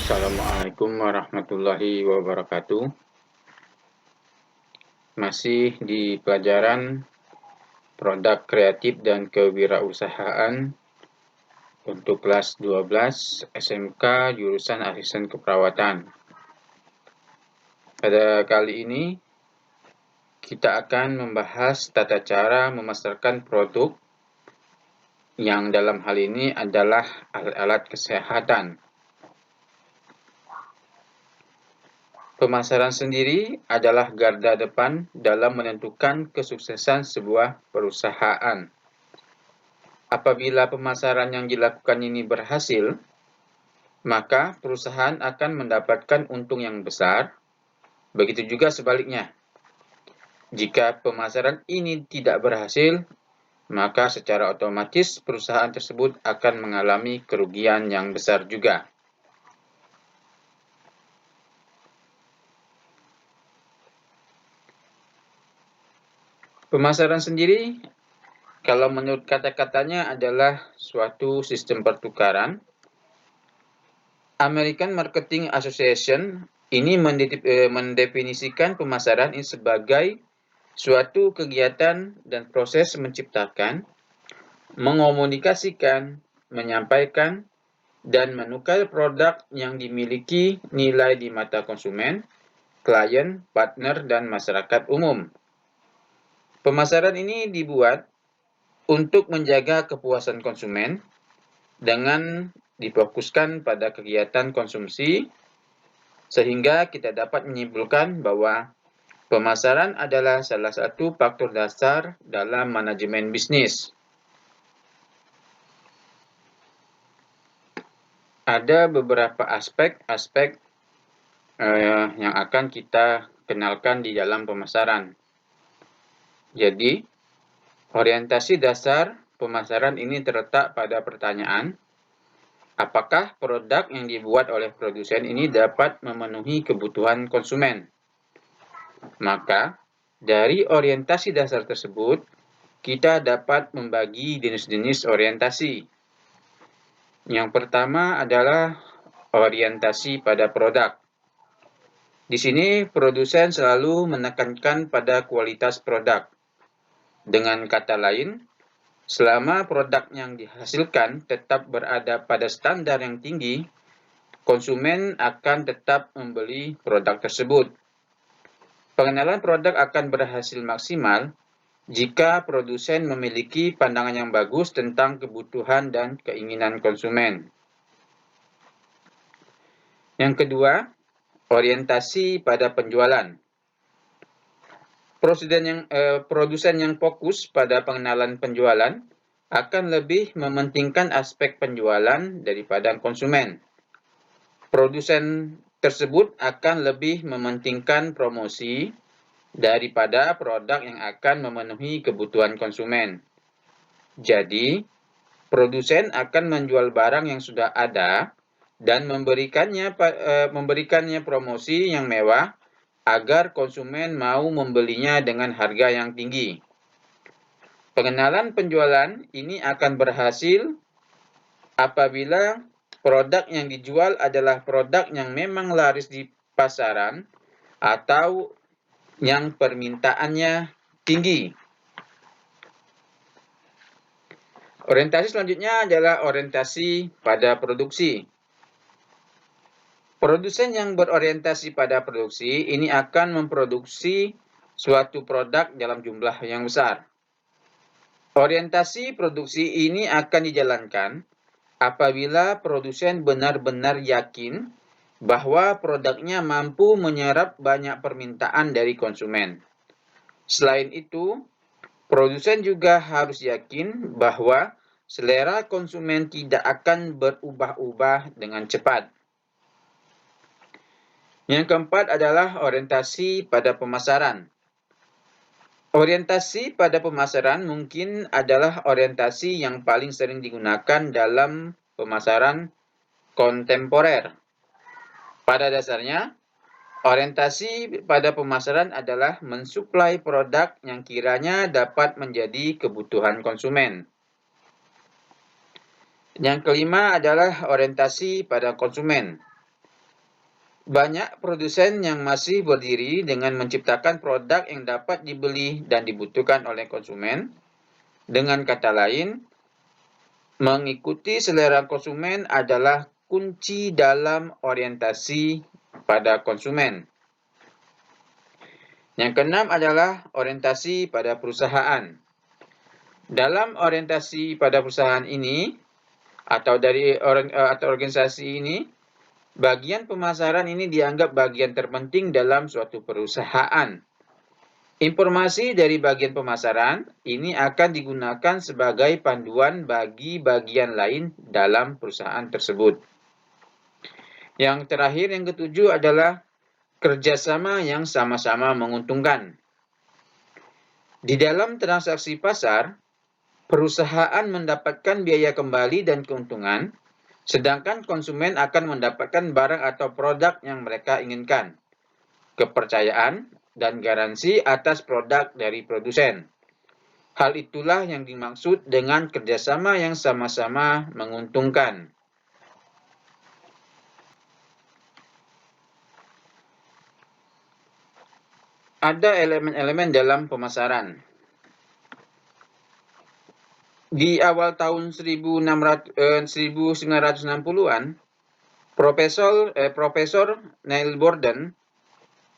Assalamualaikum warahmatullahi wabarakatuh. Masih di pelajaran produk kreatif dan kewirausahaan untuk kelas 12 SMK jurusan asisten keperawatan. Pada kali ini kita akan membahas tata cara memasarkan produk yang dalam hal ini adalah alat-alat kesehatan. Pemasaran sendiri adalah garda depan dalam menentukan kesuksesan sebuah perusahaan. Apabila pemasaran yang dilakukan ini berhasil, maka perusahaan akan mendapatkan untung yang besar. Begitu juga sebaliknya. Jika pemasaran ini tidak berhasil, maka secara otomatis perusahaan tersebut akan mengalami kerugian yang besar juga. Pemasaran sendiri, kalau menurut kata-katanya adalah suatu sistem pertukaran. American Marketing Association ini mendefinisikan pemasaran ini sebagai suatu kegiatan dan proses menciptakan, mengomunikasikan, menyampaikan, dan menukar produk yang dimiliki nilai di mata konsumen, klien, partner, dan masyarakat umum. Pemasaran ini dibuat untuk menjaga kepuasan konsumen dengan difokuskan pada kegiatan konsumsi, sehingga kita dapat menyimpulkan bahwa pemasaran adalah salah satu faktor dasar dalam manajemen bisnis. Ada beberapa aspek yang akan kita kenalkan di dalam pemasaran. Jadi, orientasi dasar pemasaran ini terletak pada pertanyaan, apakah produk yang dibuat oleh produsen ini dapat memenuhi kebutuhan konsumen? Maka, dari orientasi dasar tersebut, kita dapat membagi jenis-jenis orientasi. Yang pertama adalah orientasi pada produk. Di sini, produsen selalu menekankan pada kualitas produk. Dengan kata lain, selama produk yang dihasilkan tetap berada pada standar yang tinggi, konsumen akan tetap membeli produk tersebut. Pengenalan produk akan berhasil maksimal jika produsen memiliki pandangan yang bagus tentang kebutuhan dan keinginan konsumen. Yang kedua, orientasi pada penjualan. Produsen yang fokus pada pengenalan penjualan akan lebih mementingkan aspek penjualan daripada konsumen. Produsen tersebut akan lebih mementingkan promosi daripada produk yang akan memenuhi kebutuhan konsumen. Jadi, produsen akan menjual barang yang sudah ada dan memberikannya promosi yang mewah agar konsumen mau membelinya dengan harga yang tinggi. Pengenalan penjualan ini akan berhasil apabila produk yang dijual adalah produk yang memang laris di pasaran atau yang permintaannya tinggi. Orientasi selanjutnya adalah orientasi pada produksi. Produsen yang berorientasi pada produksi ini akan memproduksi suatu produk dalam jumlah yang besar. Orientasi produksi ini akan dijalankan apabila produsen benar-benar yakin bahwa produknya mampu menyerap banyak permintaan dari konsumen. Selain itu, produsen juga harus yakin bahwa selera konsumen tidak akan berubah-ubah dengan cepat. Yang keempat adalah orientasi pada pemasaran. Orientasi pada pemasaran mungkin adalah orientasi yang paling sering digunakan dalam pemasaran kontemporer. Pada dasarnya, orientasi pada pemasaran adalah mensuplai produk yang kiranya dapat menjadi kebutuhan konsumen. Yang kelima adalah orientasi pada konsumen. Banyak produsen yang masih berdiri dengan menciptakan produk yang dapat dibeli dan dibutuhkan oleh konsumen. Dengan kata lain, mengikuti selera konsumen adalah kunci dalam orientasi pada konsumen. Yang keenam adalah orientasi pada perusahaan. Dalam orientasi pada perusahaan ini atau organisasi ini, bagian pemasaran ini dianggap bagian terpenting dalam suatu perusahaan. Informasi dari bagian pemasaran ini akan digunakan sebagai panduan bagi bagian lain dalam perusahaan tersebut. Yang terakhir, yang ketujuh adalah kerjasama yang sama-sama menguntungkan. Di dalam transaksi pasar, perusahaan mendapatkan biaya kembali dan keuntungan, sedangkan konsumen akan mendapatkan barang atau produk yang mereka inginkan. Kepercayaan dan garansi atas produk dari produsen. Hal itulah yang dimaksud dengan kerjasama yang sama-sama menguntungkan. Ada elemen-elemen dalam pemasaran. Di awal tahun 1960-an, Profesor Neil Borden,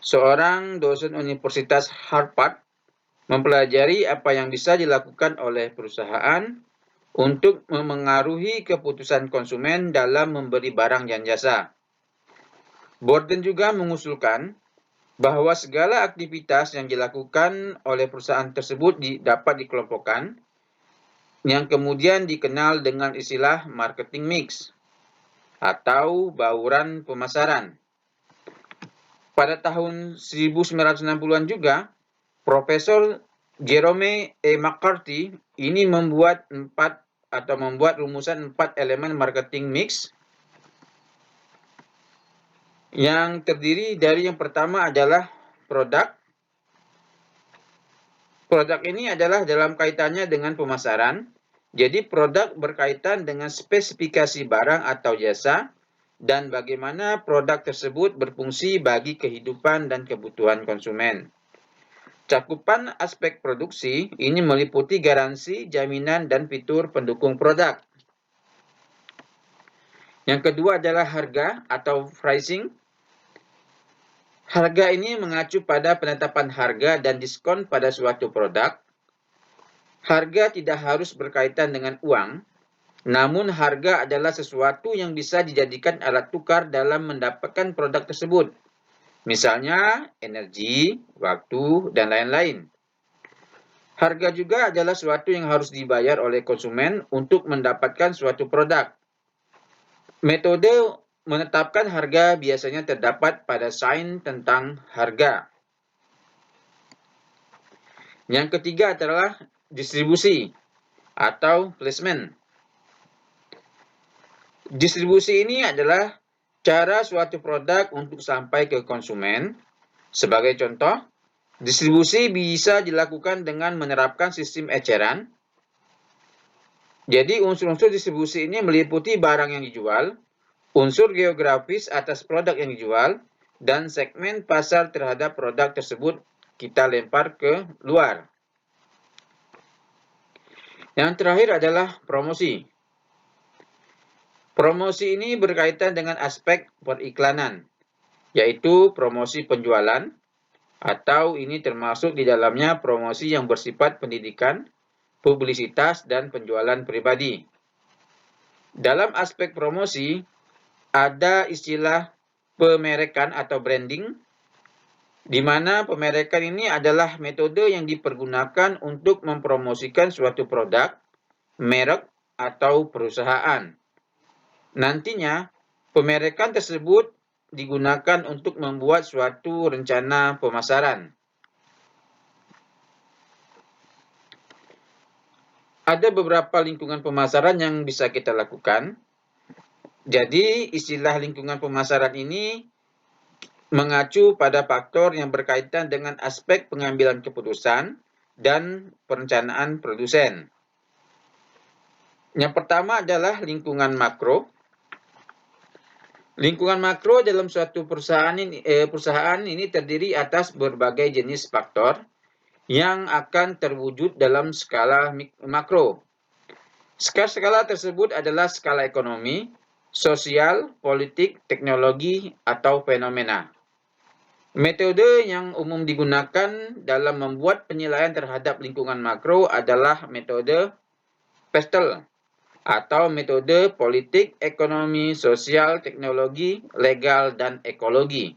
seorang dosen Universitas Harvard, mempelajari apa yang bisa dilakukan oleh perusahaan untuk memengaruhi keputusan konsumen dalam membeli barang dan jasa. Borden juga mengusulkan bahwa segala aktivitas yang dilakukan oleh perusahaan tersebut dapat dikelompokkan, yang kemudian dikenal dengan istilah marketing mix atau bauran pemasaran. Pada tahun 1960-an juga, Profesor Jerome E. McCarthy ini membuat rumusan 4 elemen marketing mix yang terdiri dari yang pertama adalah produk. Produk ini adalah dalam kaitannya dengan pemasaran. Jadi produk berkaitan dengan spesifikasi barang atau jasa dan bagaimana produk tersebut berfungsi bagi kehidupan dan kebutuhan konsumen. Cakupan aspek produksi ini meliputi garansi, jaminan, dan fitur pendukung produk. Yang kedua adalah harga atau pricing. Harga ini mengacu pada penetapan harga dan diskon pada suatu produk. Harga tidak harus berkaitan dengan uang, namun harga adalah sesuatu yang bisa dijadikan alat tukar dalam mendapatkan produk tersebut. Misalnya, energi, waktu, dan lain-lain. Harga juga adalah sesuatu yang harus dibayar oleh konsumen untuk mendapatkan suatu produk. Metode menetapkan harga biasanya terdapat pada sains tentang harga. Yang ketiga adalah distribusi atau placement. Distribusi ini adalah cara suatu produk untuk sampai ke konsumen. Sebagai contoh, distribusi bisa dilakukan dengan menerapkan sistem eceran. Jadi unsur-unsur distribusi ini meliputi barang yang dijual, unsur geografis atas produk yang dijual, dan segmen pasar terhadap produk tersebut kita lempar ke luar. Yang terakhir adalah promosi. Promosi ini berkaitan dengan aspek periklanan, yaitu promosi penjualan, atau ini termasuk di dalamnya promosi yang bersifat pendidikan, publisitas, dan penjualan pribadi. Dalam aspek promosi, ada istilah pemerekan atau branding, di mana pemerekan ini adalah metode yang dipergunakan untuk mempromosikan suatu produk, merek, atau perusahaan. Nantinya, pemerekan tersebut digunakan untuk membuat suatu rencana pemasaran. Ada beberapa lingkungan pemasaran yang bisa kita lakukan. Jadi, istilah lingkungan pemasaran ini mengacu pada faktor yang berkaitan dengan aspek pengambilan keputusan dan perencanaan produsen. Yang pertama adalah lingkungan makro. Lingkungan makro dalam suatu perusahaan ini terdiri atas berbagai jenis faktor yang akan terwujud dalam skala makro. Skala tersebut adalah skala ekonomi, sosial, politik, teknologi, atau fenomena. Metode yang umum digunakan dalam membuat penilaian terhadap lingkungan makro adalah metode PESTEL atau metode politik, ekonomi, sosial, teknologi, legal, dan ekologi.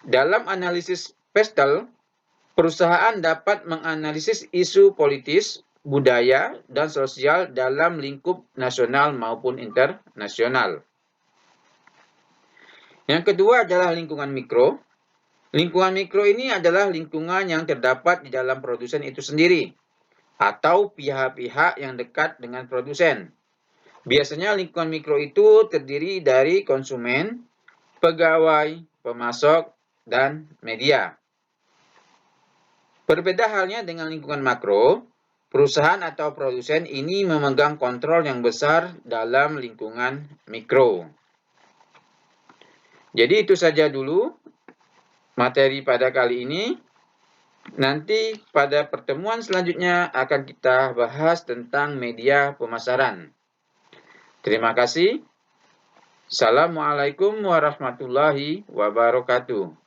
Dalam analisis PESTEL, perusahaan dapat menganalisis isu politis, budaya, dan sosial dalam lingkup nasional maupun internasional. Yang kedua adalah lingkungan mikro. Lingkungan mikro ini adalah lingkungan yang terdapat di dalam produsen itu sendiri atau pihak-pihak yang dekat dengan produsen. Biasanya lingkungan mikro itu terdiri dari konsumen, pegawai, pemasok, dan media. Berbeda halnya dengan lingkungan makro, perusahaan atau produsen ini memegang kontrol yang besar dalam lingkungan mikro. Jadi itu saja dulu materi pada kali ini. Nanti pada pertemuan selanjutnya akan kita bahas tentang media pemasaran. Terima kasih. Assalamualaikum warahmatullahi wabarakatuh.